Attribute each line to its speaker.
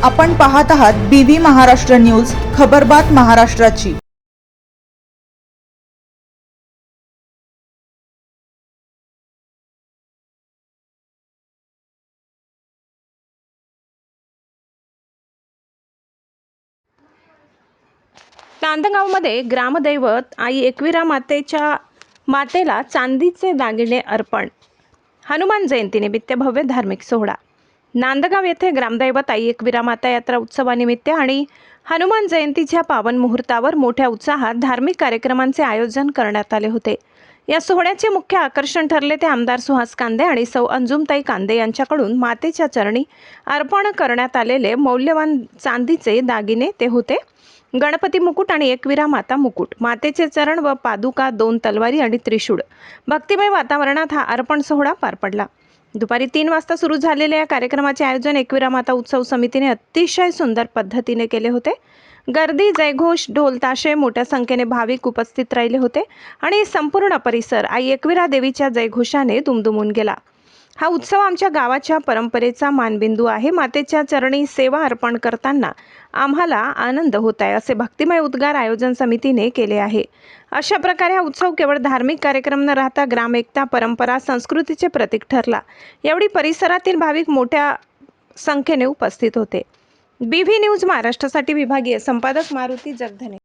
Speaker 1: आपण पाहत आहात BV महाराष्ट्र न्यूज, खबरबात महाराष्ट्राची।
Speaker 2: नांदगावमध्ये ग्रामदैवत आई एकविरा मातेला चांदीचे दागिने अर्पण। हनुमान जयंतीनिमित्त भव्य धार्मिक सोहळा। नांदगाव येथे ग्रामदैवत आई एकविरा माता यात्रा उत्सवानिमित्त आणि हनुमान जयंतीच्या पावन मुहूर्तावर मोठ्या उत्साहात धार्मिक कार्यक्रमांचे आयोजन करण्यात आले होते। या सोहळ्याचे मुख्य आकर्षण ठरले ते आमदार सुहास कांदे आणि सौ अंजुमताई कांदे यांच्याकडून मातेच्या चरणी अर्पण करण्यात आलेले मौल्यवान चांदीचे दागिने ते होते। गणपती मुकुट आणि एकविरा माता मुकुट, मातेचे चरण व पादुका, 2 तलवारी आणि त्रिशूळ। भक्तिमय वातावरणात हा अर्पण सोहळा पार पडला। दुपारी 3 वाजता सुरू झालेल्या या कार्यक्रमाचे आयोजन एकविरा माता उत्सव समितीने अतिशय सुंदर पद्धतीने केले होते। गर्दी, जयघोष, ढोल ताशे, मोठ्या संख्येने भाविक उपस्थित राहिले होते आणि संपूर्ण परिसर आई एकविरा देवीच्या जयघोषाने दुमदुमून गेला। हा उत्सव आमच्या गावाच्या परंपरेचा मानबिंदू आहे। मातेच्या चरणी सेवा अर्पण करताना आम्हाला आनंद होत आहे, असे भक्तिमय उद्गार आयोजन समितीने केले आहे। अशा प्रकारे हा उत्सव केवळ धार्मिक कार्यक्रम न राहता ग्राम एकता, परंपरा, संस्कृतीचे प्रतीक ठरला। यावेळी परिसरातील भाविक मोठ्या संख्येने उपस्थित होते। BV न्यूज महाराष्ट्रासाठी विभागीय संपादक मारुती जगधने।